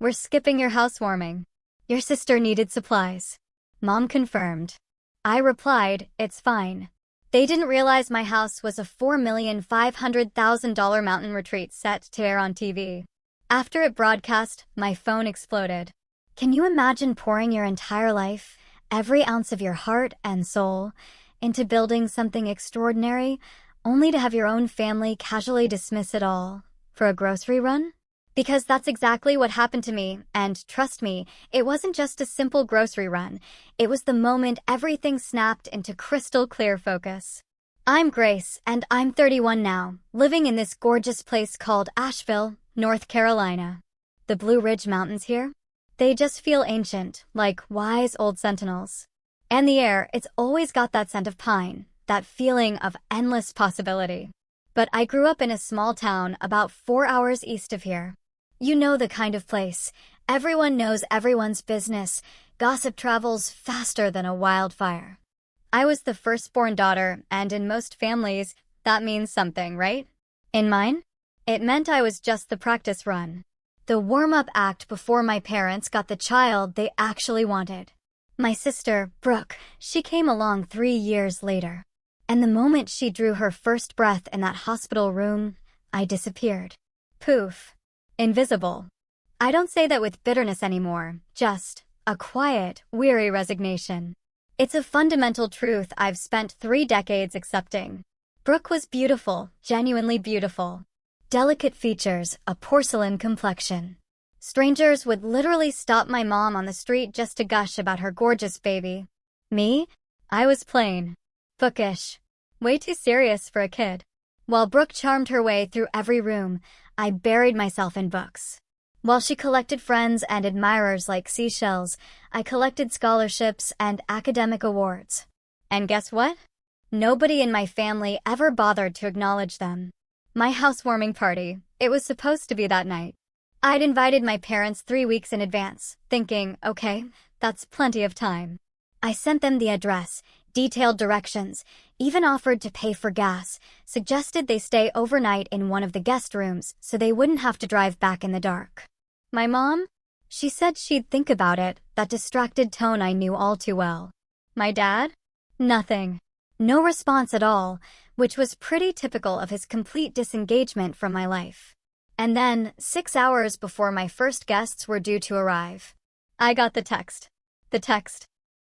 We're skipping your housewarming. Your sister needed supplies. Mom confirmed. I replied, it's fine. They didn't realize my house was a $4,500,000 mountain retreat set to air on TV. After it broadcast, my phone exploded. Can you imagine pouring your entire life, every ounce of your heart and soul, into building something extraordinary, only to have your own family casually dismiss it all for a grocery run? Because that's exactly what happened to me, and trust me, it wasn't just a simple grocery run. It was the moment everything snapped into crystal clear focus. I'm Grace, and I'm 31 now, living in this gorgeous place called Asheville, North Carolina. The Blue Ridge Mountains here? They just feel ancient, like wise old sentinels. And the air, it's always got that scent of pine, that feeling of endless possibility. But I grew up in a small town about 4 hours east of here. You know the kind of place. Everyone knows everyone's business. Gossip travels faster than a wildfire. I was the firstborn daughter, and in most families, that means something, right? In mine, it meant I was just the practice run. The warm-up act before my parents got the child they actually wanted. My sister, Brooke, she came along 3 years later. And the moment she drew her first breath in that hospital room, I disappeared. Poof. Invisible. I don't say that with bitterness anymore, just a quiet, weary resignation. It's a fundamental truth I've spent 3 decades accepting. Brooke was beautiful, genuinely beautiful. Delicate features, a porcelain complexion. Strangers would literally stop my mom on the street just to gush about her gorgeous baby. Me? I was plain. Bookish. Way too serious for a kid. While Brooke charmed her way through every room, I buried myself in books. While she collected friends and admirers like seashells, I collected scholarships and academic awards. And guess what? Nobody in my family ever bothered to acknowledge them. My housewarming party, it was supposed to be that night. I'd invited my parents 3 weeks in advance, thinking, okay, that's plenty of time. I sent them the address, detailed directions, even offered to pay for gas, suggested they stay overnight in one of the guest rooms so they wouldn't have to drive back in the dark. My mom? She said she'd think about it, that distracted tone I knew all too well. My dad? Nothing. No response at all, which was pretty typical of his complete disengagement from my life. And then, 6 hours before my first guests were due to arrive, I got the text.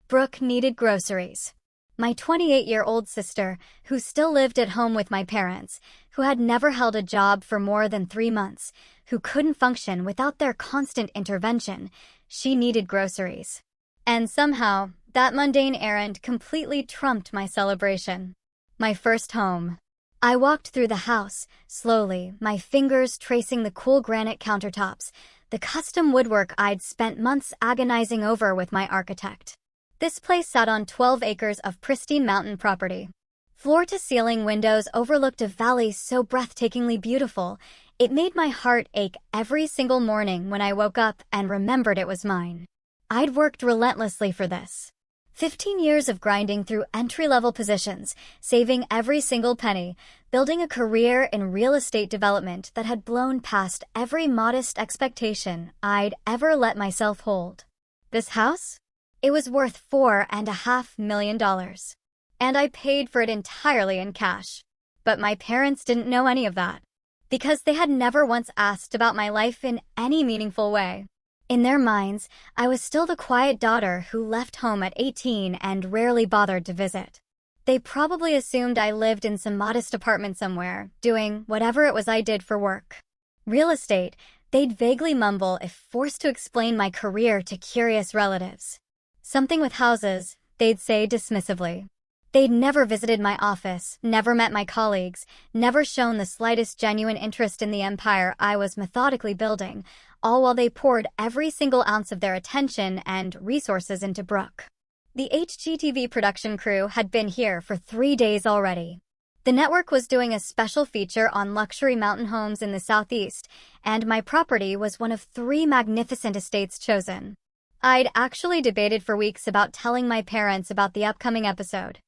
Brooke needed groceries. My 28-year-old sister, who still lived at home with my parents, who had never held a job for more than 3 months, who couldn't function without their constant intervention, she needed groceries. And somehow, that mundane errand completely trumped my celebration. My first home. I walked through the house, slowly, my fingers tracing the cool granite countertops, the custom woodwork I'd spent months agonizing over with my architect. This place sat on 12 acres of pristine mountain property. Floor-to-ceiling windows overlooked a valley so breathtakingly beautiful, it made my heart ache every single morning when I woke up and remembered it was mine. I'd worked relentlessly for this. 15 years of grinding through entry-level positions, saving every single penny, building a career in real estate development that had blown past every modest expectation I'd ever let myself hold. This house? It was worth $4.5 million. And I paid for it entirely in cash. But my parents didn't know any of that, because they had never once asked about my life in any meaningful way. In their minds, I was still the quiet daughter who left home at 18 and rarely bothered to visit. They probably assumed I lived in some modest apartment somewhere, doing whatever it was I did for work. Real estate, they'd vaguely mumble if forced to explain my career to curious relatives. Something with houses, they'd say dismissively. They'd never visited my office, never met my colleagues, never shown the slightest genuine interest in the empire I was methodically building, all while they poured every single ounce of their attention and resources into Brooke. The HGTV production crew had been here for 3 days already. The network was doing a special feature on luxury mountain homes in the southeast, and my property was one of 3 magnificent estates chosen. I'd actually debated for weeks about telling my parents about the upcoming episode.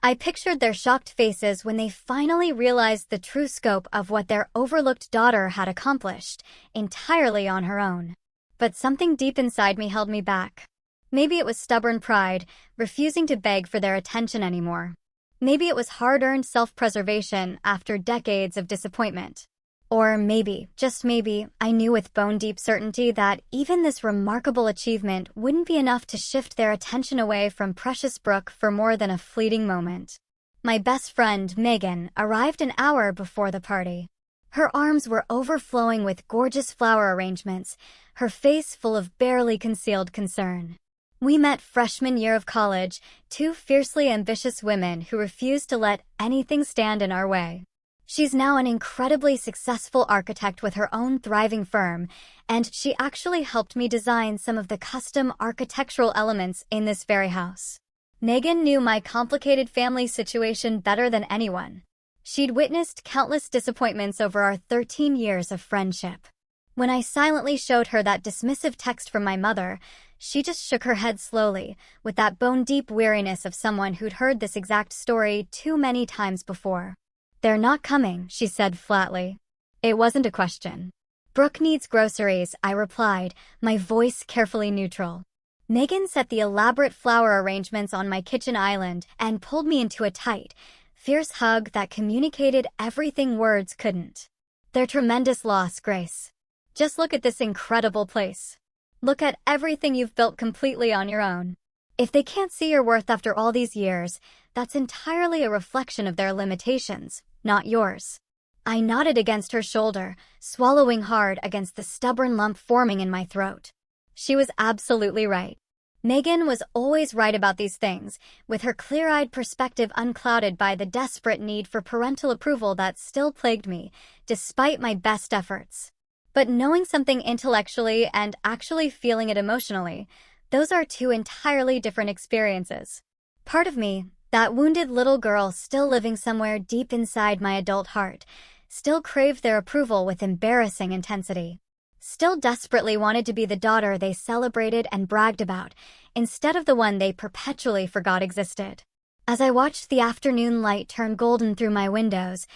I pictured their shocked faces when they finally realized the true scope of what their overlooked daughter had accomplished, entirely on her own. but something deep inside me held me back. Maybe it was stubborn pride, refusing to beg for their attention anymore. Maybe it was hard-earned self-preservation after decades of disappointment. Or maybe, just maybe, I knew with bone-deep certainty that even this remarkable achievement wouldn't be enough to shift their attention away from precious Brooke for more than a fleeting moment. My best friend, Megan, arrived an hour before the party. Her arms were overflowing with gorgeous flower arrangements, her face full of barely concealed concern. We met freshman year of college, two fiercely ambitious women who refused to let anything stand in our way. She's now an incredibly successful architect with her own thriving firm, and she actually helped me design some of the custom architectural elements in this very house. Megan knew my complicated family situation better than anyone. She'd witnessed countless disappointments over our 13 years of friendship. When I silently showed her that dismissive text from my mother, she just shook her head slowly, with that bone-deep weariness of someone who'd heard this exact story too many times before. "They're not coming," she said flatly. It wasn't a question. "Brooke needs groceries," I replied, my voice carefully neutral. Megan set the elaborate flower arrangements on my kitchen island and pulled me into a tight, fierce hug that communicated everything words couldn't. "They're tremendous loss, Grace. Just look at this incredible place. Look at everything you've built completely on your own. If they can't see your worth after all these years, that's entirely a reflection of their limitations, not yours." I nodded against her shoulder, swallowing hard against the stubborn lump forming in my throat. She was absolutely right. Megan was always right about these things, with her clear-eyed perspective unclouded by the desperate need for parental approval that still plagued me, despite my best efforts. But knowing something intellectually and actually feeling it emotionally, those are two entirely different experiences. Part of me, that wounded little girl still living somewhere deep inside my adult heart, still craved their approval with embarrassing intensity. Still desperately wanted to be the daughter they celebrated and bragged about, instead of the one they perpetually forgot existed. As I watched the afternoon light turn golden through my windows,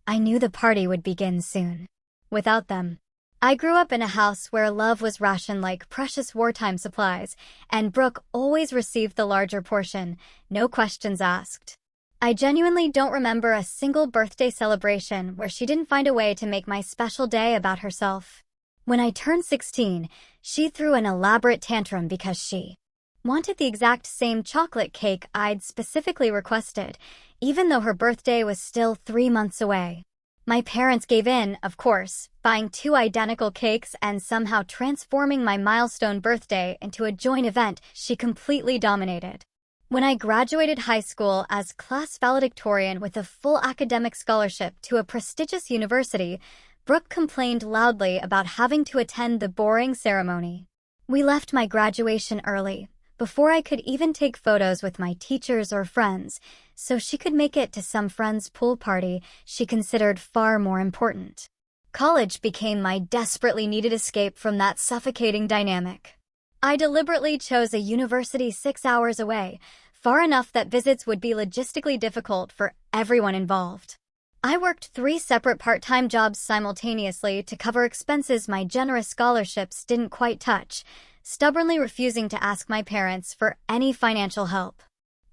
I knew the party would begin soon. Without them. I grew up in a house where love was rationed like precious wartime supplies, and Brooke always received the larger portion, no questions asked. I genuinely don't remember a single birthday celebration where she didn't find a way to make my special day about herself. When I turned 16, she threw an elaborate tantrum because she wanted the exact same chocolate cake I'd specifically requested, even though her birthday was still 3 months away. My parents gave in, of course, buying 2 identical cakes and somehow transforming my milestone birthday into a joint event she completely dominated. When I graduated high school as class valedictorian with a full academic scholarship to a prestigious university, Brooke complained loudly about having to attend the boring ceremony. We left my graduation early, before I could even take photos with my teachers or friends, so she could make it to some friend's pool party she considered far more important. College became my desperately needed escape from that suffocating dynamic. I deliberately chose a university 6 hours away, far enough that visits would be logistically difficult for everyone involved. I worked 3 separate part-time jobs simultaneously to cover expenses my generous scholarships didn't quite touch, stubbornly refusing to ask my parents for any financial help.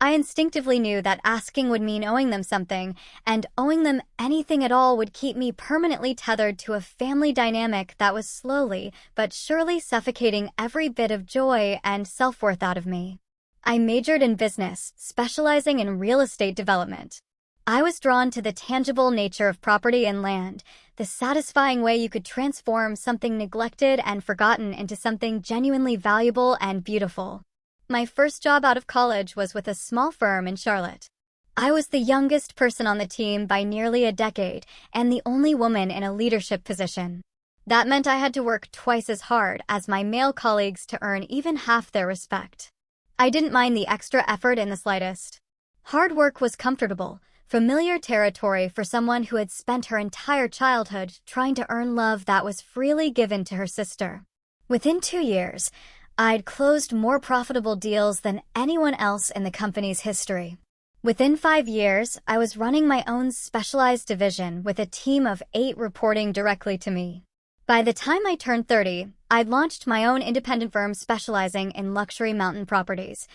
I instinctively knew that asking would mean owing them something, and owing them anything at all would keep me permanently tethered to a family dynamic that was slowly but surely suffocating every bit of joy and self-worth out of me. I majored in business, specializing in real estate development. I was drawn to the tangible nature of property and land, the satisfying way you could transform something neglected and forgotten into something genuinely valuable and beautiful. My first job out of college was with a small firm in Charlotte. I was the youngest person on the team by nearly a decade and the only woman in a leadership position. That meant I had to work twice as hard as my male colleagues to earn even half their respect. I didn't mind the extra effort in the slightest. Hard work was comfortable, familiar territory for someone who had spent her entire childhood trying to earn love that was freely given to her sister. Within 2 years, I'd closed more profitable deals than anyone else in the company's history. Within 5 years, I was running my own specialized division with a team of 8 reporting directly to me. By the time I turned 30, I'd launched my own independent firm specializing in luxury mountain properties,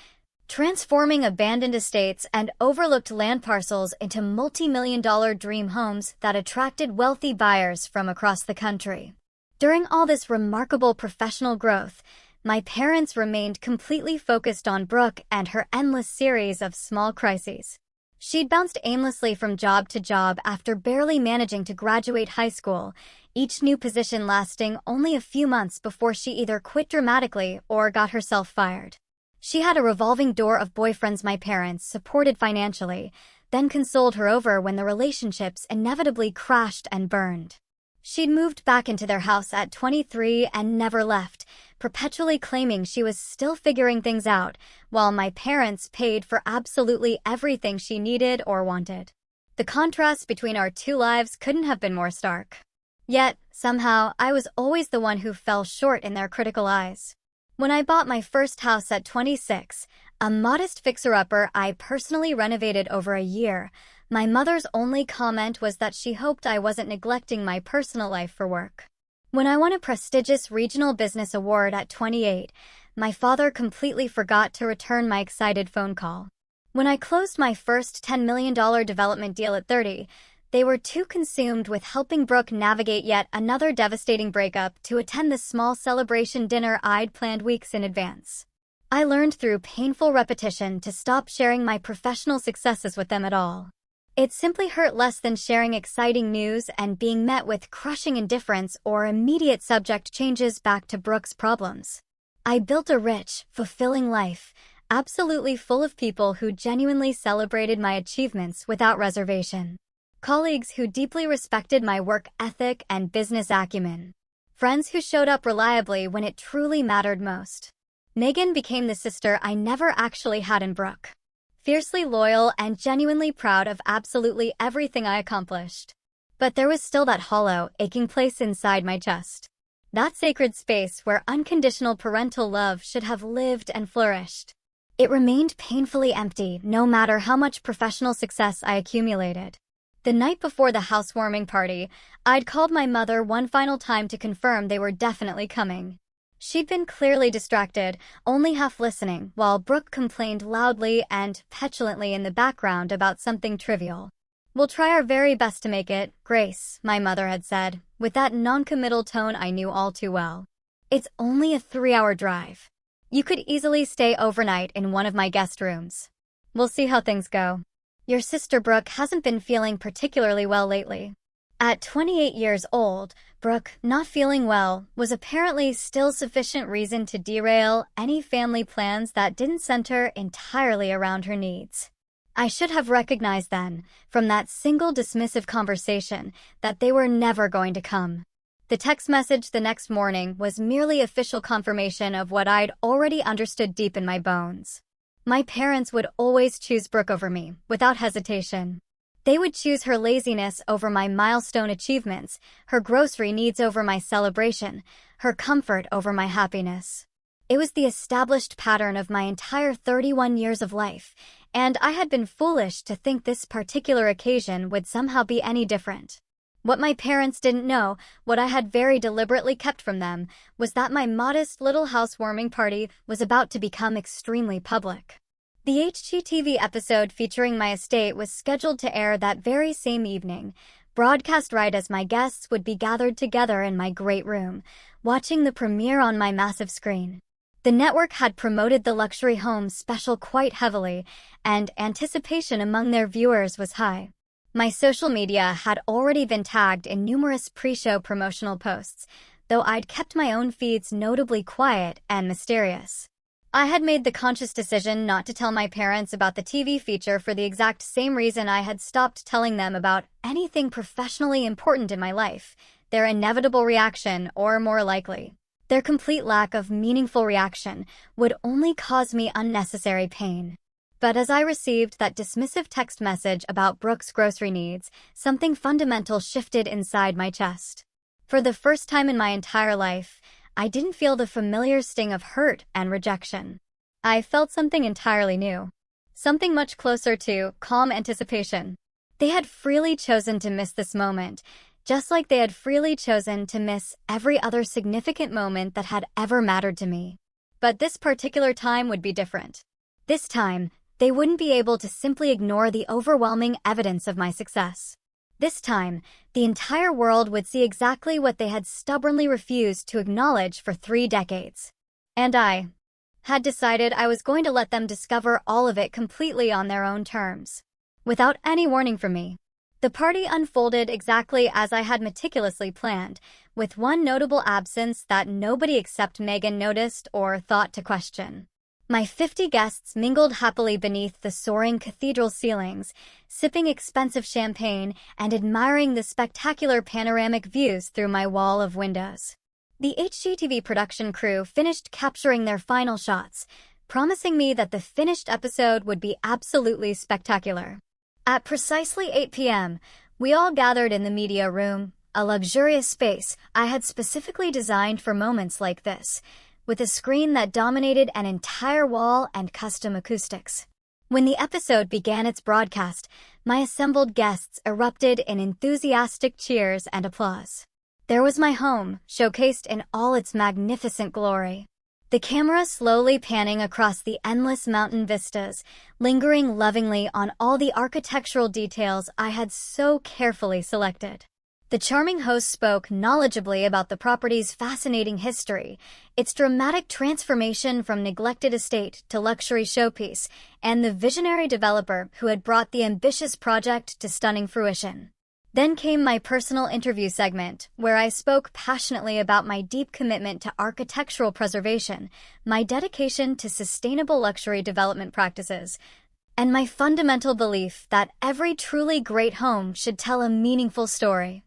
transforming abandoned estates and overlooked land parcels into multi-million-dollar dream homes that attracted wealthy buyers from across the country. During all this remarkable professional growth, my parents remained completely focused on Brooke and her endless series of small crises. She'd bounced aimlessly from job to job after barely managing to graduate high school, each new position lasting only a few months before she either quit dramatically or got herself fired. She had a revolving door of boyfriends my parents supported financially, then consoled her over when the relationships inevitably crashed and burned. She'd moved back into their house at 23 and never left, perpetually claiming she was still figuring things out, while my parents paid for absolutely everything she needed or wanted. The contrast between our two lives couldn't have been more stark. Yet, somehow, I was always the one who fell short in their critical eyes. When I bought my first house at 26, a modest fixer-upper I personally renovated over a year, my mother's only comment was that she hoped I wasn't neglecting my personal life for work. When I won a prestigious regional business award at 28, my father completely forgot to return my excited phone call. When I closed my first $10 million development deal at 30, they were too consumed with helping Brooke navigate yet another devastating breakup to attend the small celebration dinner I'd planned weeks in advance. I learned through painful repetition to stop sharing my professional successes with them at all. It simply hurt less than sharing exciting news and being met with crushing indifference or immediate subject changes back to Brooke's problems. I built a rich, fulfilling life, absolutely full of people who genuinely celebrated my achievements without reservation. Colleagues who deeply respected my work ethic and business acumen. Friends who showed up reliably when it truly mattered most. Megan became the sister I never actually had in Brooke. Fiercely loyal and genuinely proud of absolutely everything I accomplished. But there was still that hollow, aching place inside my chest. That sacred space where unconditional parental love should have lived and flourished. It remained painfully empty no matter how much professional success I accumulated. The night before the housewarming party, I'd called my mother one final time to confirm they were definitely coming. She'd been clearly distracted, only half listening, while Brooke complained loudly and petulantly in the background about something trivial. "We'll try our very best to make it, Grace," my mother had said, with that non-committal tone I knew all too well. "It's only a 3-hour drive. You could easily stay overnight in one of my guest rooms. We'll see how things go. Your sister Brooke hasn't been feeling particularly well lately." At 28 years old, Brooke, not feeling well, was apparently still sufficient reason to derail any family plans that didn't center entirely around her needs. I should have recognized then, from that single dismissive conversation, that they were never going to come. The text message the next morning was merely official confirmation of what I'd already understood deep in my bones. My parents would always choose Brooke over me, without hesitation. They would choose her laziness over my milestone achievements, her grocery needs over my celebration, her comfort over my happiness. It was the established pattern of my entire 31 years of life, and I had been foolish to think this particular occasion would somehow be any different. What my parents didn't know, what I had very deliberately kept from them, was that my modest little housewarming party was about to become extremely public. The HGTV episode featuring my estate was scheduled to air that very same evening, broadcast right as my guests would be gathered together in my great room, watching the premiere on my massive screen. The network had promoted the luxury home special quite heavily, and anticipation among their viewers was high. My social media had already been tagged in numerous pre-show promotional posts, though I'd kept my own feeds notably quiet and mysterious. I had made the conscious decision not to tell my parents about the TV feature for the exact same reason I had stopped telling them about anything professionally important in my life, their inevitable reaction, or more likely, their complete lack of meaningful reaction, would only cause me unnecessary pain. But as I received that dismissive text message about Brooke's grocery needs, something fundamental shifted inside my chest. For the first time in my entire life, I didn't feel the familiar sting of hurt and rejection. I felt something entirely new. Something much closer to calm anticipation. They had freely chosen to miss this moment, just like they had freely chosen to miss every other significant moment that had ever mattered to me. But this particular time would be different. This time, they wouldn't be able to simply ignore the overwhelming evidence of my success. This time, the entire world would see exactly what they had stubbornly refused to acknowledge for 3 decades. And I had decided I was going to let them discover all of it completely on their own terms, without any warning from me. The party unfolded exactly as I had meticulously planned, with one notable absence that nobody except Megan noticed or thought to question. My 50 guests mingled happily beneath the soaring cathedral ceilings, sipping expensive champagne and admiring the spectacular panoramic views through my wall of windows. The HGTV production crew finished capturing their final shots, promising me that the finished episode would be absolutely spectacular. At precisely 8 p.m., we all gathered in the media room, a luxurious space I had specifically designed for moments like this, with a screen that dominated an entire wall and custom acoustics. When the episode began its broadcast, my assembled guests erupted in enthusiastic cheers and applause. There was my home, showcased in all its magnificent glory. The camera slowly panning across the endless mountain vistas, lingering lovingly on all the architectural details I had so carefully selected. The charming host spoke knowledgeably about the property's fascinating history, its dramatic transformation from neglected estate to luxury showpiece, and the visionary developer who had brought the ambitious project to stunning fruition. Then came my personal interview segment, where I spoke passionately about my deep commitment to architectural preservation, my dedication to sustainable luxury development practices, and my fundamental belief that every truly great home should tell a meaningful story.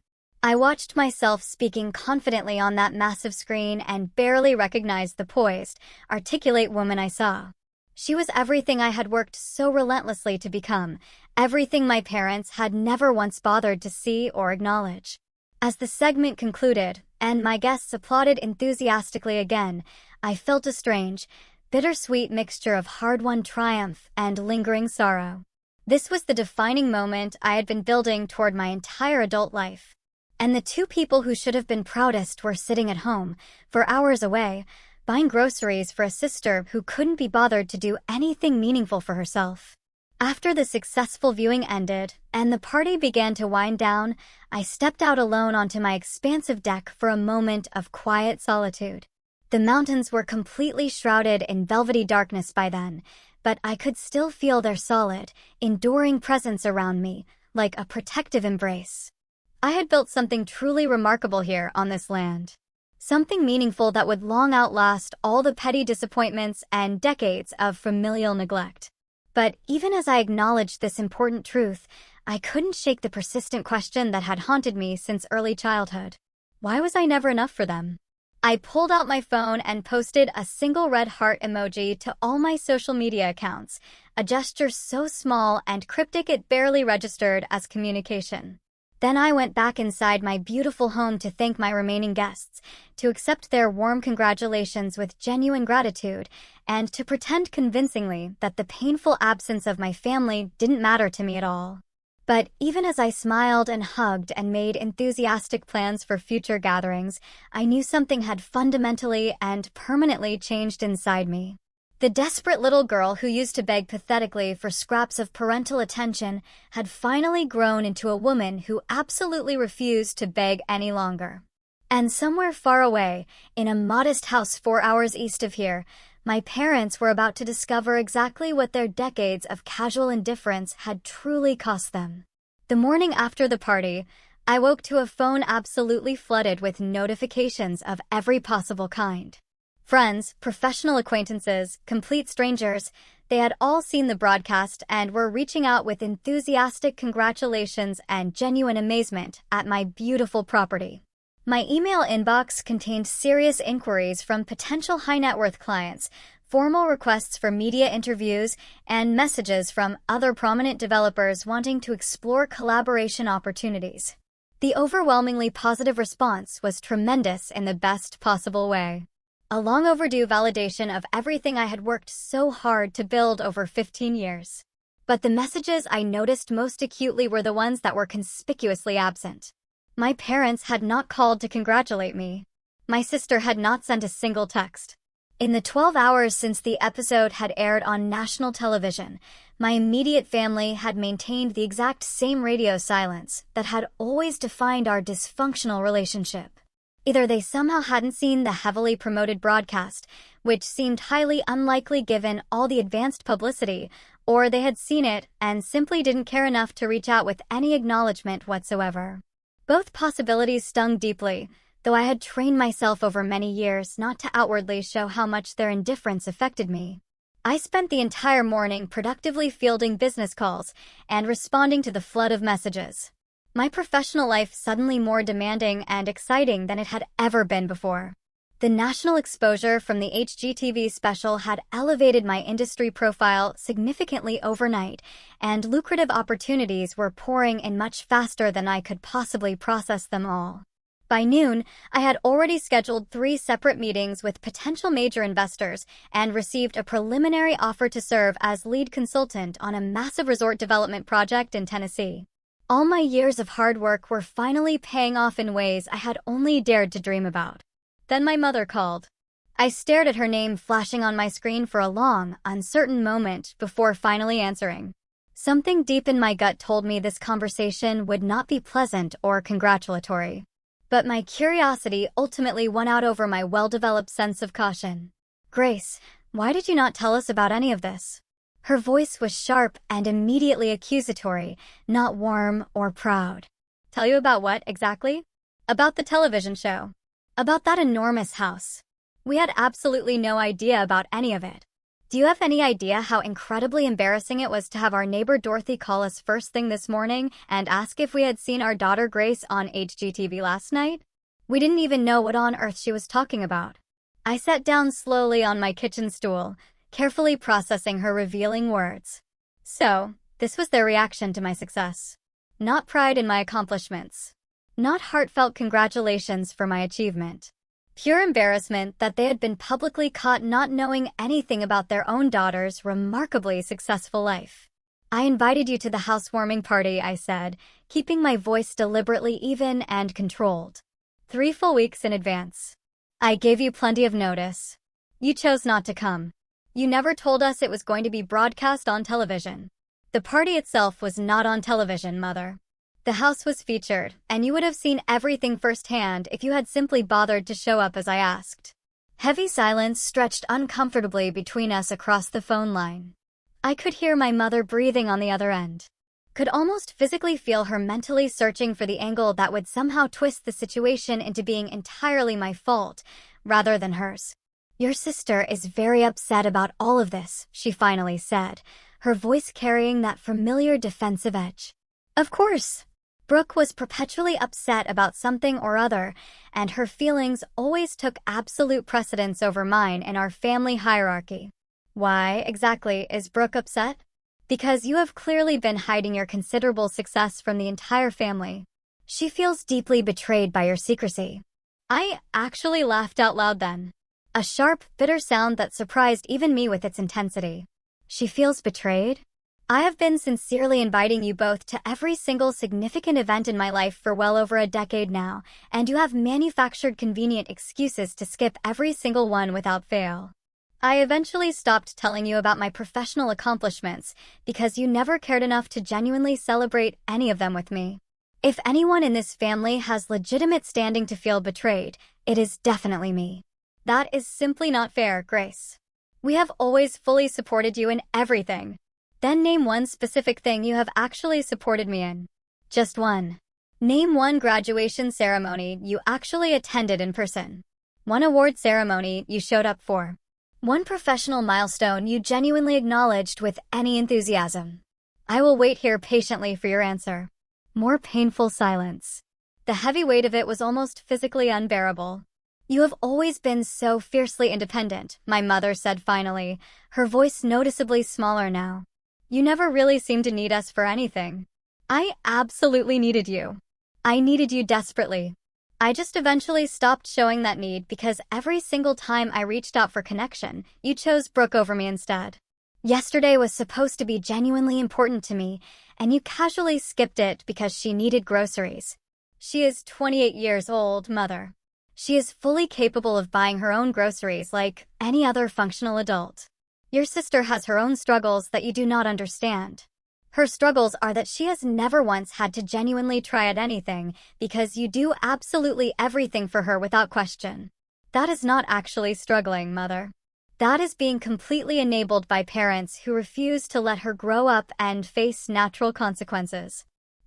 I watched myself speaking confidently on that massive screen and barely recognized the poised, articulate woman I saw. She was everything I had worked so relentlessly to become, everything my parents had never once bothered to see or acknowledge. As the segment concluded, and my guests applauded enthusiastically again, I felt a strange, bittersweet mixture of hard-won triumph and lingering sorrow. This was the defining moment I had been building toward my entire adult life. And the 2 people who should have been proudest were sitting at home, for hours away, buying groceries for a sister who couldn't be bothered to do anything meaningful for herself. After the successful viewing ended, and the party began to wind down, I stepped out alone onto my expansive deck for a moment of quiet solitude. The mountains were completely shrouded in velvety darkness by then, but I could still feel their solid, enduring presence around me, like a protective embrace. I had built something truly remarkable here on this land. Something meaningful that would long outlast all the petty disappointments and decades of familial neglect. But even as I acknowledged this important truth, I couldn't shake the persistent question that had haunted me since early childhood. Why was I never enough for them? I pulled out my phone and posted a single red heart emoji to all my social media accounts, a gesture so small and cryptic it barely registered as communication. Then I went back inside my beautiful home to thank my remaining guests, to accept their warm congratulations with genuine gratitude, and to pretend convincingly that the painful absence of my family didn't matter to me at all. But even as I smiled and hugged and made enthusiastic plans for future gatherings, I knew something had fundamentally and permanently changed inside me. The desperate little girl who used to beg pathetically for scraps of parental attention had finally grown into a woman who absolutely refused to beg any longer. And somewhere far away, in a modest house 4 hours east of here, my parents were about to discover exactly what their decades of casual indifference had truly cost them. The morning after the party, I woke to a phone absolutely flooded with notifications of every possible kind. Friends, professional acquaintances, complete strangers, they had all seen the broadcast and were reaching out with enthusiastic congratulations and genuine amazement at my beautiful property. My email inbox contained serious inquiries from potential high-net-worth clients, formal requests for media interviews, and messages from other prominent developers wanting to explore collaboration opportunities. The overwhelmingly positive response was tremendous in the best possible way. A long overdue validation of everything I had worked so hard to build over 15 years. But the messages I noticed most acutely were the ones that were conspicuously absent. My parents had not called to congratulate me. My sister had not sent a single text. In the 12 hours since the episode had aired on national television, my immediate family had maintained the exact same radio silence that had always defined our dysfunctional relationship. Either they somehow hadn't seen the heavily promoted broadcast, which seemed highly unlikely given all the advanced publicity, or they had seen it and simply didn't care enough to reach out with any acknowledgement whatsoever. Both possibilities stung deeply, though I had trained myself over many years not to outwardly show how much their indifference affected me. I spent the entire morning productively fielding business calls and responding to the flood of messages. My professional life suddenly more demanding and exciting than it had ever been before. The national exposure from the HGTV special had elevated my industry profile significantly overnight, and lucrative opportunities were pouring in much faster than I could possibly process them all. By noon, I had already scheduled 3 separate meetings with potential major investors and received a preliminary offer to serve as lead consultant on a massive resort development project in Tennessee. All my years of hard work were finally paying off in ways I had only dared to dream about. Then my mother called. I stared at her name flashing on my screen for a long, uncertain moment before finally answering. Something deep in my gut told me this conversation would not be pleasant or congratulatory. But my curiosity ultimately won out over my well-developed sense of caution. "Grace, why did you not tell us about any of this?" Her voice was sharp and immediately accusatory, not warm or proud. "Tell you about what, exactly?" "About the television show. About that enormous house. We had absolutely no idea about any of it. Do you have any idea how incredibly embarrassing it was to have our neighbor Dorothy call us first thing this morning and ask if we had seen our daughter Grace on HGTV last night? We didn't even know what on earth she was talking about." I sat down slowly on my kitchen stool, carefully processing her revealing words. So, this was their reaction to my success. Not pride in my accomplishments. Not heartfelt congratulations for my achievement. Pure embarrassment that they had been publicly caught not knowing anything about their own daughter's remarkably successful life. "I invited you to the housewarming party," I said, keeping my voice deliberately even and controlled. 3 full weeks in advance. I gave you plenty of notice. You chose not to come. You never told us it was going to be broadcast on television. The party itself was not on television, Mother. The house was featured, and you would have seen everything firsthand if you had simply bothered to show up as I asked. Heavy silence stretched uncomfortably between us across the phone line. I could hear my mother breathing on the other end. Could almost physically feel her mentally searching for the angle that would somehow twist the situation into being entirely my fault, rather than hers. "Your sister is very upset about all of this," she finally said, her voice carrying that familiar defensive edge. Of course. Brooke was perpetually upset about something or other, and her feelings always took absolute precedence over mine in our family hierarchy. Why, exactly, is Brooke upset? Because you have clearly been hiding your considerable success from the entire family. She feels deeply betrayed by your secrecy. I actually laughed out loud then. A sharp, bitter sound that surprised even me with its intensity. She feels betrayed? I have been sincerely inviting you both to every single significant event in my life for well over a decade now, and you have manufactured convenient excuses to skip every single one without fail. I eventually stopped telling you about my professional accomplishments because you never cared enough to genuinely celebrate any of them with me. If anyone in this family has legitimate standing to feel betrayed, it is definitely me. That is simply not fair, Grace. We have always fully supported you in everything. Then name one specific thing you have actually supported me in. Just one. Name one graduation ceremony you actually attended in person. One award ceremony you showed up for. One professional milestone you genuinely acknowledged with any enthusiasm. I will wait here patiently for your answer. More painful silence. The heavy weight of it was almost physically unbearable. You have always been so fiercely independent, my mother said finally, her voice noticeably smaller now. You never really seemed to need us for anything. I absolutely needed you. I needed you desperately. I just eventually stopped showing that need because every single time I reached out for connection, you chose Brooke over me instead. Yesterday was supposed to be genuinely important to me, and you casually skipped it because she needed groceries. She is 28 years old, mother. She is fully capable of buying her own groceries like any other functional adult. Your sister has her own struggles that you do not understand. Her struggles are that she has never once had to genuinely try at anything because you do absolutely everything for her without question. That is not actually struggling, mother. That is being completely enabled by parents who refuse to let her grow up and face natural consequences.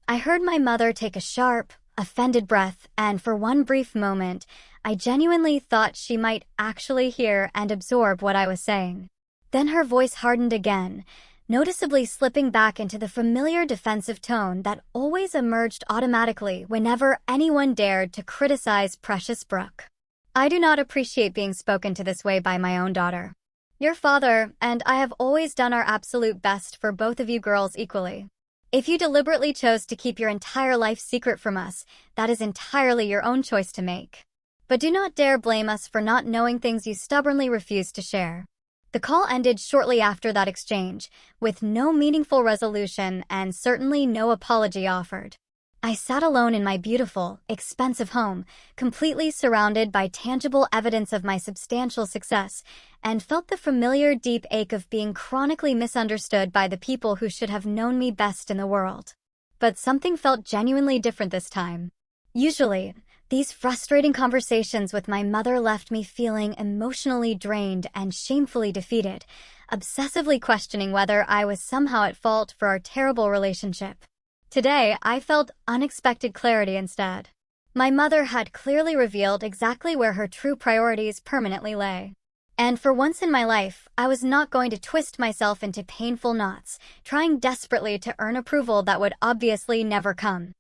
I heard my mother take a sharp, offended breath, and for one brief moment, I genuinely thought she might actually hear and absorb what I was saying. Then her voice hardened again, noticeably slipping back into the familiar defensive tone that always emerged automatically whenever anyone dared to criticize precious Brooke. I do not appreciate being spoken to this way by my own daughter. Your father and I have always done our absolute best for both of you girls equally. If you deliberately chose to keep your entire life secret from us, that is entirely your own choice to make. But do not dare blame us for not knowing things you stubbornly refuse to share. The call ended shortly after that exchange, with no meaningful resolution and certainly no apology offered. I sat alone in my beautiful, expensive home, completely surrounded by tangible evidence of my substantial success, and felt the familiar deep ache of being chronically misunderstood by the people who should have known me best in the world. But something felt genuinely different this time. Usually, these frustrating conversations with my mother left me feeling emotionally drained and shamefully defeated, obsessively questioning whether I was somehow at fault for our terrible relationship. Today, I felt unexpected clarity instead. My mother had clearly revealed exactly where her true priorities permanently lay. And for once in my life, I was not going to twist myself into painful knots, trying desperately to earn approval that would obviously never come.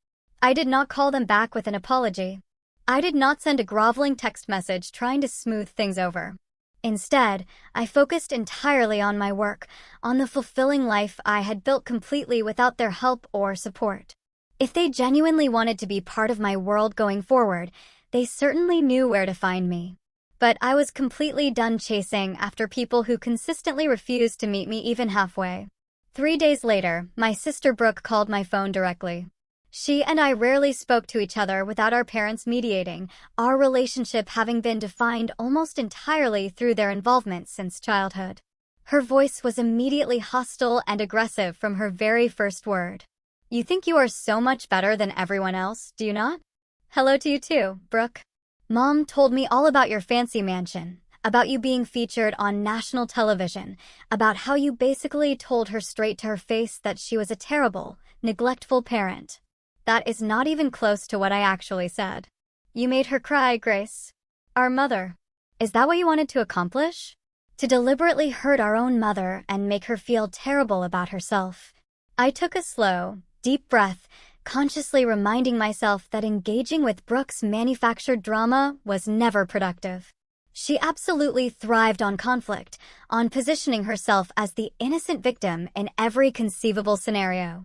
I did not call them back with an apology. I did not send a groveling text message trying to smooth things over. Instead, I focused entirely on my work, on the fulfilling life I had built completely without their help or support. If they genuinely wanted to be part of my world going forward, they certainly knew where to find me. But I was completely done chasing after people who consistently refused to meet me even halfway. 3 days later, my sister Brooke called my phone directly. She and I rarely spoke to each other without our parents mediating, our relationship having been defined almost entirely through their involvement since childhood. Her voice was immediately hostile and aggressive from her very first word. You think you are so much better than everyone else, do you not? Hello to you too, Brooke. Mom told me all about your fancy mansion, about you being featured on national television, about how you basically told her straight to her face that she was a terrible, neglectful parent. That is not even close to what I actually said. You made her cry, Grace. Our mother. Is that what you wanted to accomplish? To deliberately hurt our own mother and make her feel terrible about herself. I took a slow, deep breath, consciously reminding myself that engaging with Brooke's manufactured drama was never productive. She absolutely thrived on conflict, on positioning herself as the innocent victim in every conceivable scenario.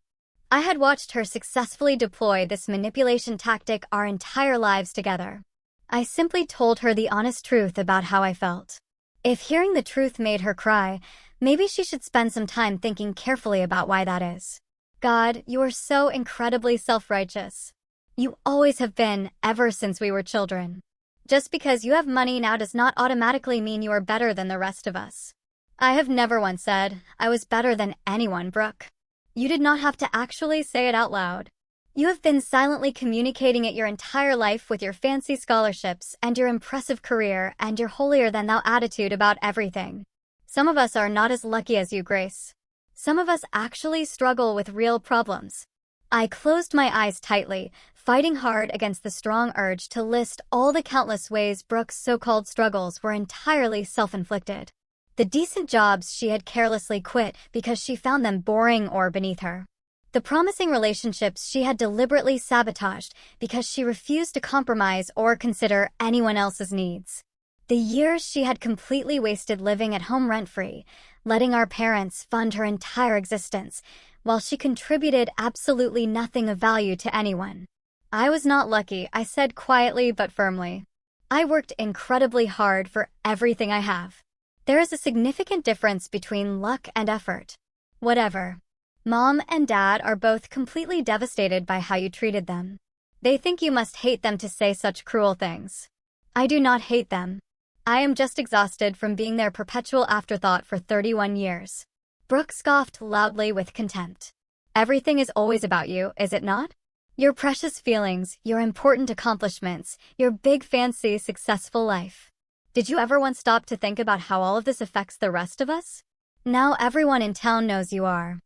I had watched her successfully deploy this manipulation tactic our entire lives together. I simply told her the honest truth about how I felt. If hearing the truth made her cry, maybe she should spend some time thinking carefully about why that is. God, you are so incredibly self-righteous. You always have been, ever since we were children. Just because you have money now does not automatically mean you are better than the rest of us. I have never once said, I was better than anyone, Brooke. You did not have to actually say it out loud. You have been silently communicating it your entire life with your fancy scholarships and your impressive career and your holier-than-thou attitude about everything. Some of us are not as lucky as you, Grace. Some of us actually struggle with real problems. I closed my eyes tightly, fighting hard against the strong urge to list all the countless ways Brooke's so-called struggles were entirely self-inflicted. The decent jobs she had carelessly quit because she found them boring or beneath her. The promising relationships she had deliberately sabotaged because she refused to compromise or consider anyone else's needs. The years she had completely wasted living at home rent-free, letting our parents fund her entire existence, while she contributed absolutely nothing of value to anyone. I was not lucky, I said quietly but firmly. I worked incredibly hard for everything I have. There is a significant difference between luck and effort. Whatever. Mom and Dad are both completely devastated by how you treated them. They think you must hate them to say such cruel things. I do not hate them. I am just exhausted from being their perpetual afterthought for 31 years. Brooke scoffed loudly with contempt. Everything is always about you, is it not? Your precious feelings, your important accomplishments, your big fancy successful life. Did you ever once stop to think about how all of this affects the rest of us? Now everyone in town knows you are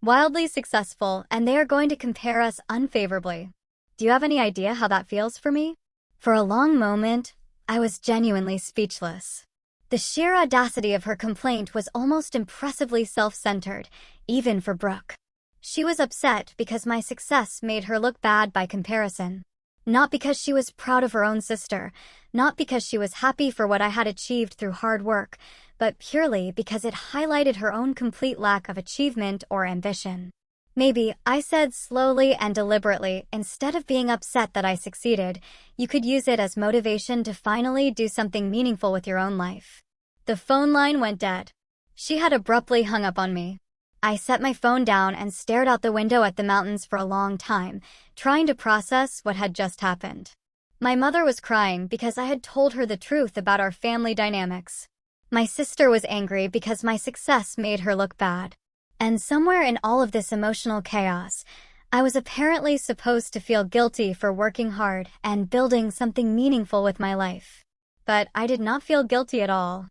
wildly successful, and they are going to compare us unfavorably. Do you have any idea how that feels for me? For a long moment, I was genuinely speechless. The sheer audacity of her complaint was almost impressively self-centered, even for Brooke. She was upset because my success made her look bad by comparison. Not because she was proud of her own sister, not because she was happy for what I had achieved through hard work, but purely because it highlighted her own complete lack of achievement or ambition. Maybe, I said slowly and deliberately, instead of being upset that I succeeded, you could use it as motivation to finally do something meaningful with your own life. The phone line went dead. She had abruptly hung up on me. I set my phone down and stared out the window at the mountains for a long time, trying to process what had just happened. My mother was crying because I had told her the truth about our family dynamics. My sister was angry because my success made her look bad. And somewhere in all of this emotional chaos, I was apparently supposed to feel guilty for working hard and building something meaningful with my life. But I did not feel guilty at all.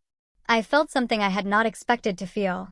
I felt something I had not expected to feel.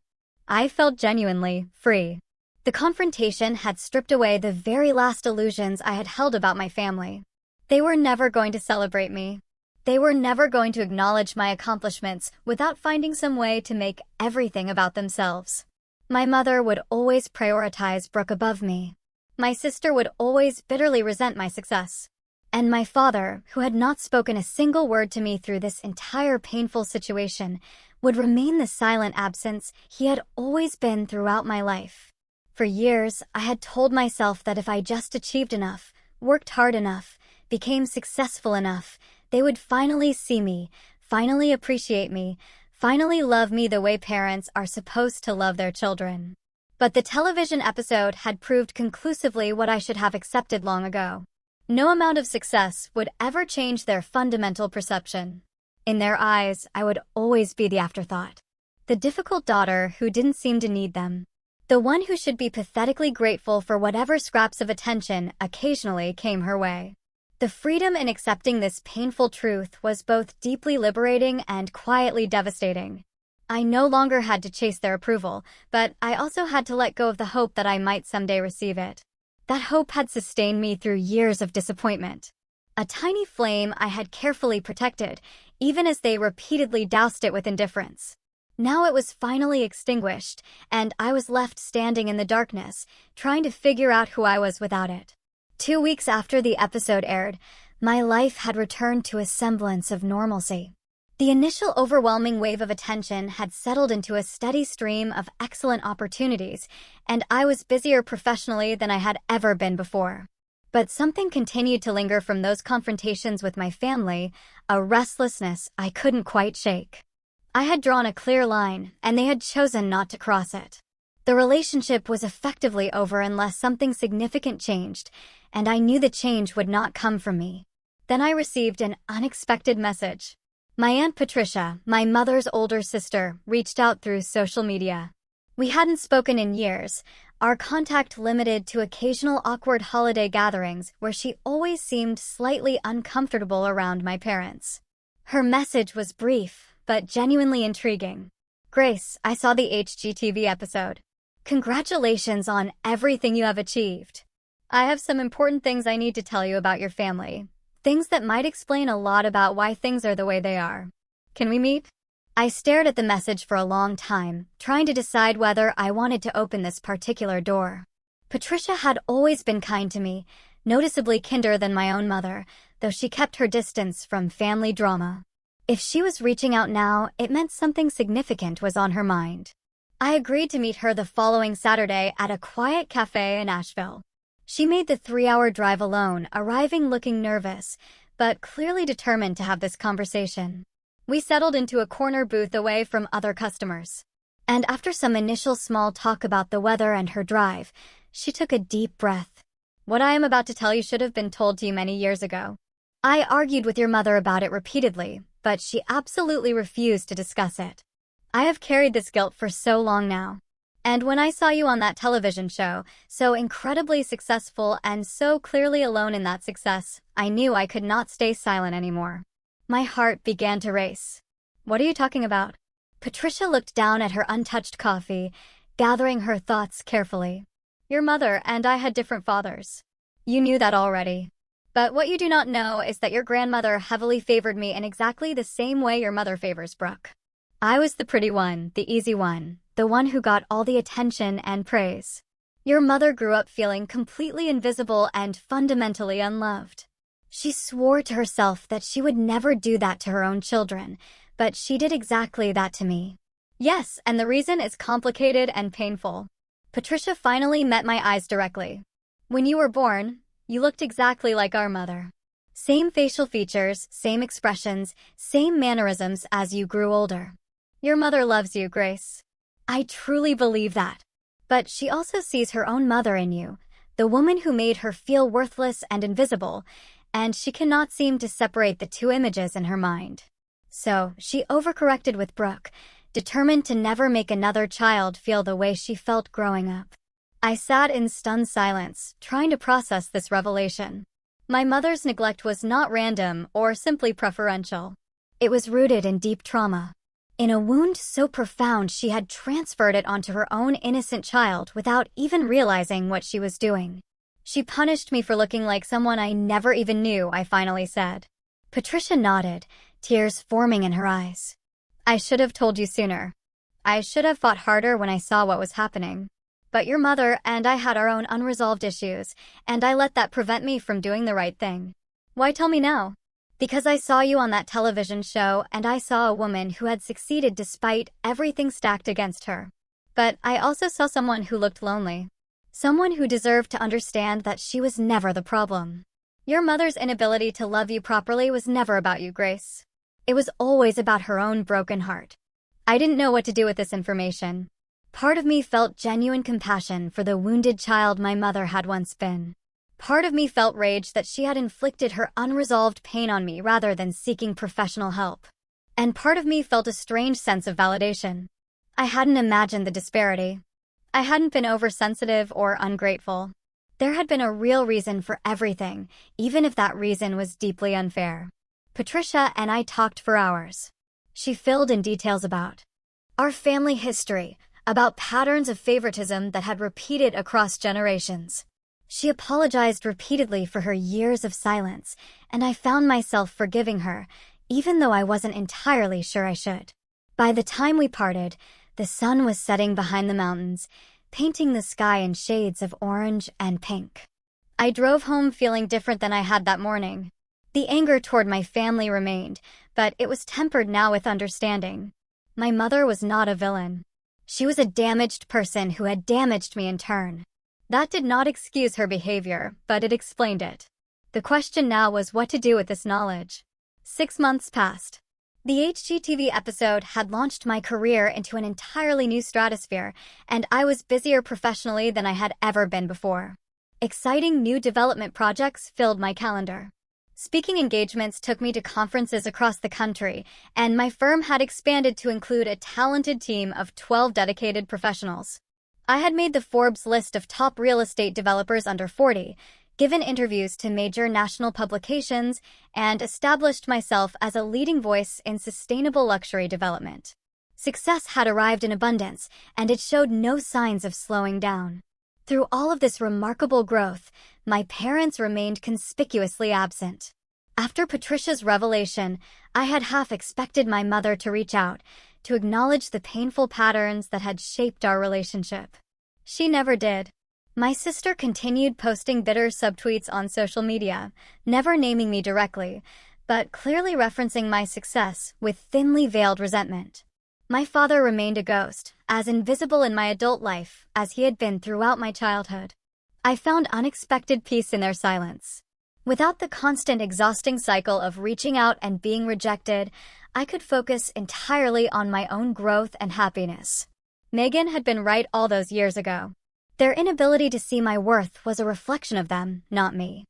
I felt genuinely free. The confrontation had stripped away the very last illusions I had held about my family. They were never going to celebrate me. They were never going to acknowledge my accomplishments without finding some way to make everything about themselves. My mother would always prioritize Brooke above me. My sister would always bitterly resent my success. And my father, who had not spoken a single word to me through this entire painful situation, would remain the silent absence he had always been throughout my life. For years, I had told myself that if I just achieved enough, worked hard enough, became successful enough, they would finally see me, finally appreciate me, finally love me the way parents are supposed to love their children. But the television episode had proved conclusively what I should have accepted long ago. No amount of success would ever change their fundamental perception. In their eyes, I would always be the afterthought. The difficult daughter who didn't seem to need them. The one who should be pathetically grateful for whatever scraps of attention occasionally came her way. The freedom in accepting this painful truth was both deeply liberating and quietly devastating. I no longer had to chase their approval, but I also had to let go of the hope that I might someday receive it. That hope had sustained me through years of disappointment. A tiny flame I had carefully protected, even as they repeatedly doused it with indifference. Now it was finally extinguished, and I was left standing in the darkness, trying to figure out who I was without it. 2 weeks after the episode aired, my life had returned to a semblance of normalcy. The initial overwhelming wave of attention had settled into a steady stream of excellent opportunities, and I was busier professionally than I had ever been before. But something continued to linger from those confrontations with my family, a restlessness I couldn't quite shake. I had drawn a clear line, and they had chosen not to cross it. The relationship was effectively over unless something significant changed, and I knew the change would not come from me. Then I received an unexpected message. My Aunt Patricia, my mother's older sister, reached out through social media. We hadn't spoken in years, our contact limited to occasional awkward holiday gatherings where she always seemed slightly uncomfortable around my parents. Her message was brief, but genuinely intriguing. Grace, I saw the HGTV episode. Congratulations on everything you have achieved. I have some important things I need to tell you about your family. Things that might explain a lot about why things are the way they are. Can we meet? I stared at the message for a long time, trying to decide whether I wanted to open this particular door. Patricia had always been kind to me, noticeably kinder than my own mother, though she kept her distance from family drama. If she was reaching out now, it meant something significant was on her mind. I agreed to meet her the following Saturday at a quiet cafe in Asheville. She made the 3-hour drive alone, arriving looking nervous, but clearly determined to have this conversation. We settled into a corner booth away from other customers. And after some initial small talk about the weather and her drive, she took a deep breath. What I am about to tell you should have been told to you many years ago. I argued with your mother about it repeatedly, but she absolutely refused to discuss it. I have carried this guilt for so long now. And when I saw you on that television show, so incredibly successful and so clearly alone in that success, I knew I could not stay silent anymore. My heart began to race. What are you talking about? Patricia looked down at her untouched coffee, gathering her thoughts carefully. Your mother and I had different fathers. You knew that already. But what you do not know is that your grandmother heavily favored me in exactly the same way your mother favors Brooke. I was the pretty one, the easy one, the one who got all the attention and praise. Your mother grew up feeling completely invisible and fundamentally unloved. She swore to herself that she would never do that to her own children, but she did exactly that to me. Yes, and the reason is complicated and painful. Patricia finally met my eyes directly. When you were born, you looked exactly like our mother. Same facial features, same expressions, same mannerisms as you grew older. Your mother loves you, Grace. I truly believe that. But she also sees her own mother in you, the woman who made her feel worthless and invisible, and she cannot seem to separate the two images in her mind. So, she overcorrected with Brooke, determined to never make another child feel the way she felt growing up. I sat in stunned silence, trying to process this revelation. My mother's neglect was not random or simply preferential. It was rooted in deep trauma. In a wound so profound she had transferred it onto her own innocent child without even realizing what she was doing. She punished me for looking like someone I never even knew, I finally said. Patricia nodded, tears forming in her eyes. I should have told you sooner. I should have fought harder when I saw what was happening. But your mother and I had our own unresolved issues, and I let that prevent me from doing the right thing. Why tell me now? Because I saw you on that television show and I saw a woman who had succeeded despite everything stacked against her. But I also saw someone who looked lonely. Someone who deserved to understand that she was never the problem. Your mother's inability to love you properly was never about you, Grace. It was always about her own broken heart. I didn't know what to do with this information. Part of me felt genuine compassion for the wounded child my mother had once been. Part of me felt rage that she had inflicted her unresolved pain on me rather than seeking professional help. And part of me felt a strange sense of validation. I hadn't imagined the disparity. I hadn't been oversensitive or ungrateful. There had been a real reason for everything, even if that reason was deeply unfair. Patricia and I talked for hours. She filled in details about our family history, about patterns of favoritism that had repeated across generations. She apologized repeatedly for her years of silence, and I found myself forgiving her, even though I wasn't entirely sure I should. By the time we parted, the sun was setting behind the mountains, painting the sky in shades of orange and pink. I drove home feeling different than I had that morning. The anger toward my family remained, but it was tempered now with understanding. My mother was not a villain. She was a damaged person who had damaged me in turn. That did not excuse her behavior, but it explained it. The question now was what to do with this knowledge. 6 months passed. The HGTV episode had launched my career into an entirely new stratosphere, and I was busier professionally than I had ever been before. Exciting new development projects filled my calendar. Speaking engagements took me to conferences across the country, and my firm had expanded to include a talented team of 12 dedicated professionals. I had made the Forbes list of top real estate developers under 40, given interviews to major national publications, and established myself as a leading voice in sustainable luxury development. Success had arrived in abundance, and it showed no signs of slowing down. Through all of this remarkable growth, my parents remained conspicuously absent. After Patricia's revelation, I had half expected my mother to reach out, to acknowledge the painful patterns that had shaped our relationship. She never did. My sister continued posting bitter subtweets on social media, never naming me directly, but clearly referencing my success with thinly veiled resentment. My father remained a ghost, as invisible in my adult life as he had been throughout my childhood. I found unexpected peace in their silence. Without the constant exhausting cycle of reaching out and being rejected, I could focus entirely on my own growth and happiness. Megan had been right all those years ago. Their inability to see my worth was a reflection of them, not me.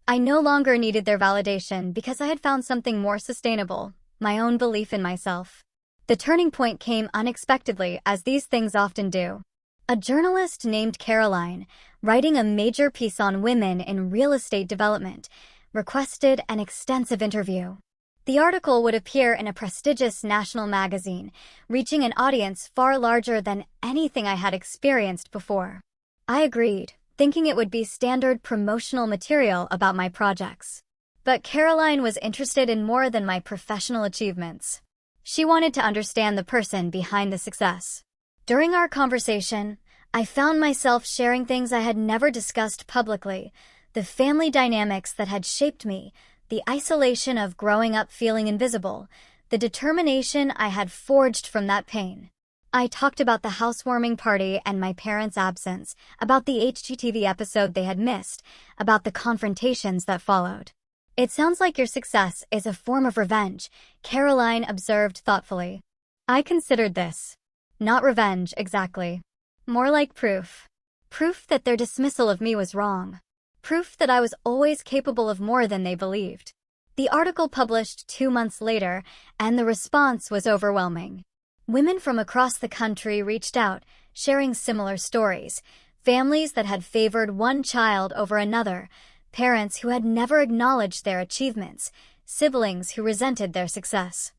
I no longer needed their validation because I had found something more sustainable, my own belief in myself. The turning point came unexpectedly, as these things often do. A journalist named Caroline, writing a major piece on women in real estate development, requested an extensive interview. The article would appear in a prestigious national magazine, reaching an audience far larger than anything I had experienced before. I agreed, thinking it would be standard promotional material about my projects. But Caroline was interested in more than my professional achievements. She wanted to understand the person behind the success. During our conversation, I found myself sharing things I had never discussed publicly, the family dynamics that had shaped me, the isolation of growing up feeling invisible, the determination I had forged from that pain. I talked about the housewarming party and my parents' absence, about the HGTV episode they had missed, about the confrontations that followed. "It sounds like your success is a form of revenge," Caroline observed thoughtfully. I considered this. Not revenge, exactly. More like proof. Proof that their dismissal of me was wrong. Proof that I was always capable of more than they believed. The article published 2 months later, and the response was overwhelming. Women from across the country reached out, sharing similar stories. Families that had favored one child over another, parents who had never acknowledged their achievements, siblings who resented their success.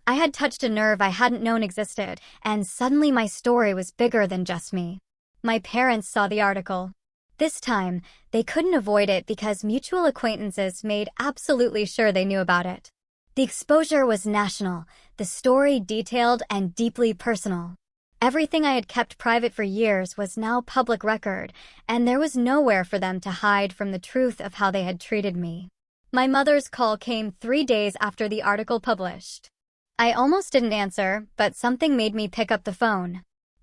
I had touched a nerve I hadn't known existed, and suddenly my story was bigger than just me. My parents saw the article. This time, they couldn't avoid it because mutual acquaintances made absolutely sure they knew about it. The exposure was national, the story detailed and deeply personal. Everything I had kept private for years was now public record, and there was nowhere for them to hide from the truth of how they had treated me. My mother's call came 3 days after the article published. I almost didn't answer, but something made me pick up the phone.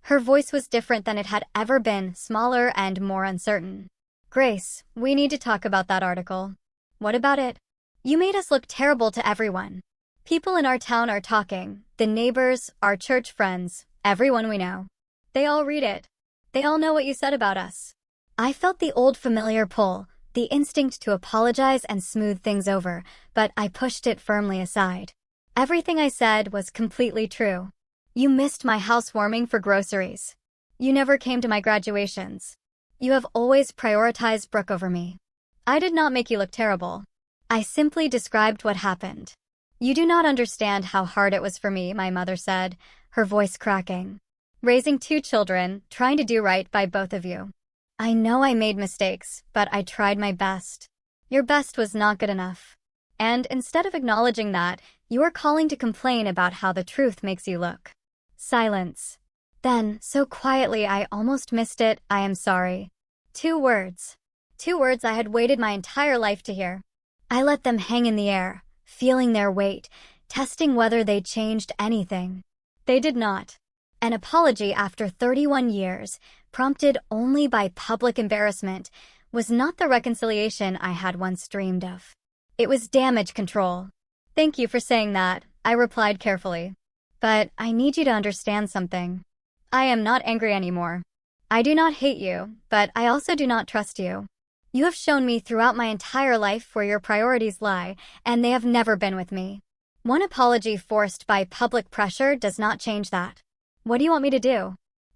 Her voice was different than it had ever been, smaller and more uncertain. "Grace, we need to talk about that article." "What about it?" "You made us look terrible to everyone. People in our town are talking, the neighbors, our church friends, everyone we know. They all read it. They all know what you said about us." I felt the old familiar pull, the instinct to apologize and smooth things over, but I pushed it firmly aside. Everything I said was completely true. You missed my housewarming for groceries. You never came to my graduations. You have always prioritized Brooke over me. I did not make you look terrible. I simply described what happened. "You do not understand how hard it was for me," my mother said, her voice cracking. "Raising 2 children, trying to do right by both of you. I know I made mistakes, but I tried my best. Your best was not good enough. And instead of acknowledging that, you are calling to complain about how the truth makes you look." Silence. Then, so quietly I almost missed it, "I am sorry." 2 words. 2 words I had waited my entire life to hear. I let them hang in the air, feeling their weight, testing whether they changed anything. They did not. An apology after 31 years, prompted only by public embarrassment, was not the reconciliation I had once dreamed of. It was damage control. "Thank you for saying that," I replied carefully. "But I need you to understand something. I am not angry anymore. I do not hate you, but I also do not trust you. You have shown me throughout my entire life where your priorities lie, and they have never been with me. One apology forced by public pressure does not change that. What do you want me to do?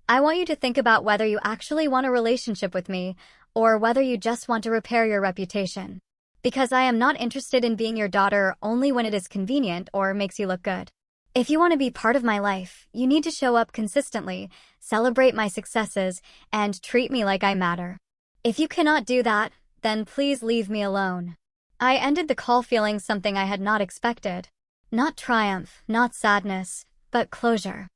I want you to think about whether you actually want a relationship with me, or whether you just want to repair your reputation. Because I am not interested in being your daughter only when it is convenient or makes you look good. If you want to be part of my life, you need to show up consistently, celebrate my successes, and treat me like I matter. If you cannot do that, then please leave me alone." I ended the call feeling something I had not expected. Not triumph, not sadness, but closure.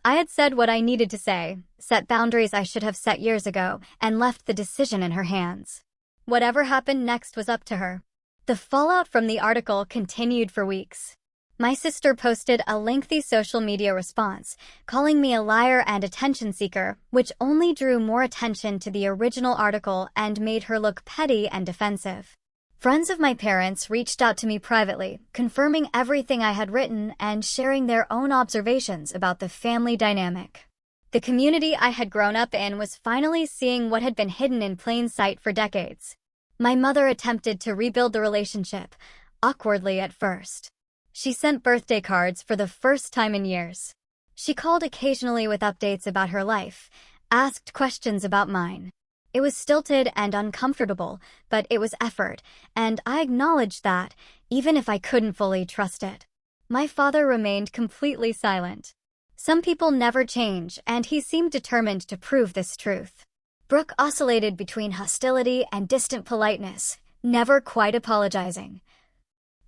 I had said what I needed to say, set boundaries I should have set years ago, and left the decision in her hands. Whatever happened next was up to her. The fallout from the article continued for weeks. My sister posted a lengthy social media response, calling me a liar and attention seeker, which only drew more attention to the original article and made her look petty and defensive. Friends of my parents reached out to me privately, confirming everything I had written and sharing their own observations about the family dynamic. The community I had grown up in was finally seeing what had been hidden in plain sight for decades. My mother attempted to rebuild the relationship, awkwardly at first. She sent birthday cards for the first time in years. She called occasionally with updates about her life, asked questions about mine. It was stilted and uncomfortable, but it was effort, and I acknowledged that, even if I couldn't fully trust it. My father remained completely silent. Some people never change, and he seemed determined to prove this truth. Brooke oscillated between hostility and distant politeness, never quite apologizing,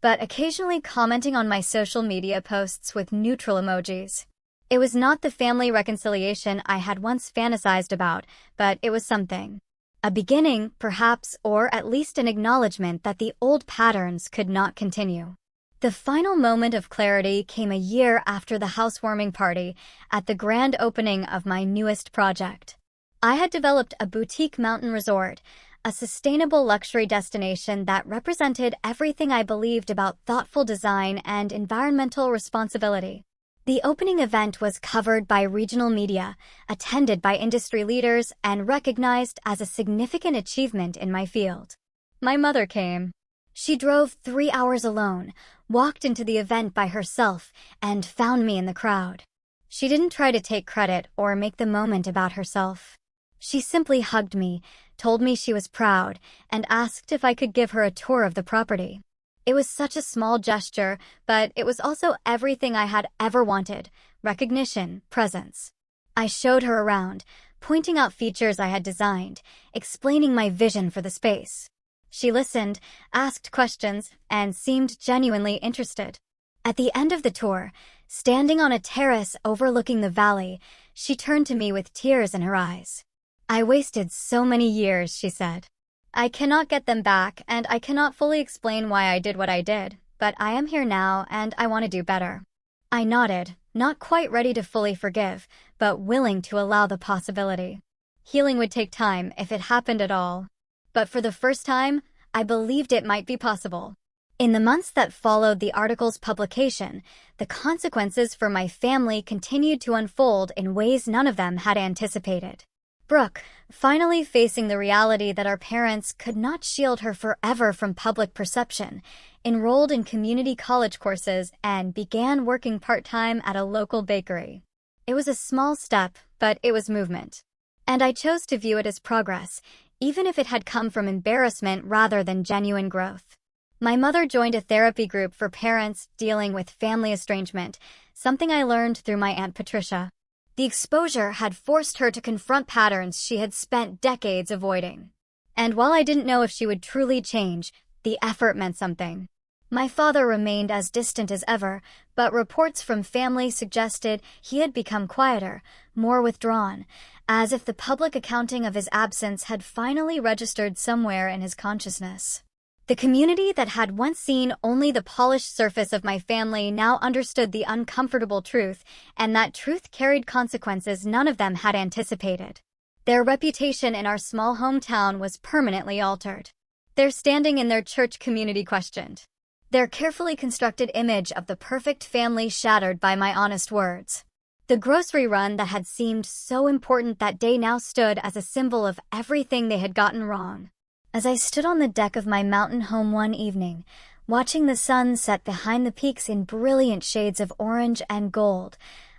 but occasionally commenting on my social media posts with neutral emojis. It was not the family reconciliation I had once fantasized about, but it was something. A beginning, perhaps, or at least an acknowledgement that the old patterns could not continue. The final moment of clarity came a year after the housewarming party at the grand opening of my newest project. I had developed a boutique mountain resort, a sustainable luxury destination that represented everything I believed about thoughtful design and environmental responsibility. The opening event was covered by regional media, attended by industry leaders, and recognized as a significant achievement in my field. My mother came. She drove 3 hours alone, walked into the event by herself, and found me in the crowd. She didn't try to take credit or make the moment about herself. She simply hugged me, told me she was proud, and asked if I could give her a tour of the property. It was such a small gesture, but it was also everything I had ever wanted: recognition, presence. I showed her around, pointing out features I had designed, explaining my vision for the space. She listened, asked questions, and seemed genuinely interested. At the end of the tour, standing on a terrace overlooking the valley, she turned to me with tears in her eyes. "I wasted so many years," she said. "I cannot get them back, and I cannot fully explain why I did what I did, but I am here now and I want to do better." I nodded, not quite ready to fully forgive, but willing to allow the possibility. Healing would take time if it happened at all. But for the first time, I believed it might be possible. In the months that followed the article's publication, the consequences for my family continued to unfold in ways none of them had anticipated. Brooke, finally facing the reality that our parents could not shield her forever from public perception, enrolled in community college courses and began working part-time at a local bakery. It was a small step, but it was movement. And I chose to view it as progress, even if it had come from embarrassment rather than genuine growth. My mother joined a therapy group for parents dealing with family estrangement, something I learned through my Aunt Patricia. The exposure had forced her to confront patterns she had spent decades avoiding. And while I didn't know if she would truly change, the effort meant something. My father remained as distant as ever, but reports from family suggested he had become quieter, more withdrawn, as if the public accounting of his absence had finally registered somewhere in his consciousness. The community that had once seen only the polished surface of my family now understood the uncomfortable truth, and that truth carried consequences none of them had anticipated. Their reputation in our small hometown was permanently altered. Their standing in their church community questioned. Their carefully constructed image of the perfect family shattered by my honest words. The grocery run that had seemed so important that day now stood as a symbol of everything they had gotten wrong. As I stood on the deck of my mountain home one evening, watching the sun set behind the peaks in brilliant shades of orange and gold,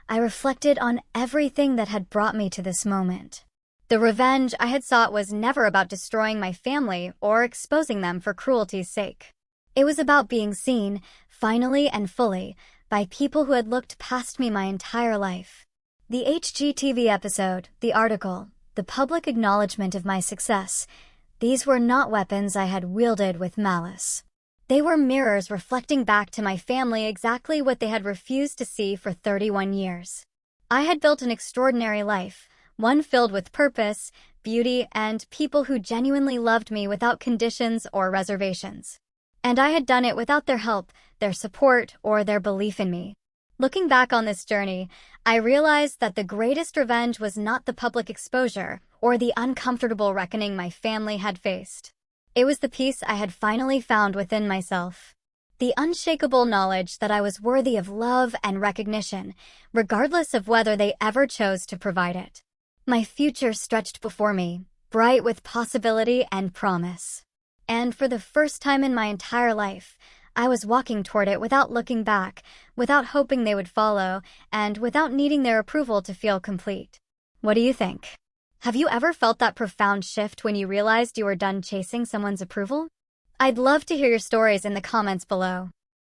I reflected on everything that had brought me to this moment. The revenge I had sought was never about destroying my family or exposing them for cruelty's sake. It was about being seen, finally and fully, by people who had looked past me my entire life. The HGTV episode, the article, the public acknowledgement of my success, these were not weapons I had wielded with malice. They were mirrors reflecting back to my family exactly what they had refused to see for 31 years. I had built an extraordinary life, one filled with purpose, beauty, and people who genuinely loved me without conditions or reservations. And I had done it without their help, their support, or their belief in me. Looking back on this journey, I realized that the greatest revenge was not the public exposure or the uncomfortable reckoning my family had faced. It was the peace I had finally found within myself. The unshakable knowledge that I was worthy of love and recognition, regardless of whether they ever chose to provide it. My future stretched before me, bright with possibility and promise. And for the first time in my entire life, I was walking toward it without looking back, without hoping they would follow, and without needing their approval to feel complete. What do you think? Have you ever felt that profound shift when you realized you were done chasing someone's approval? I'd love to hear your stories in the comments below.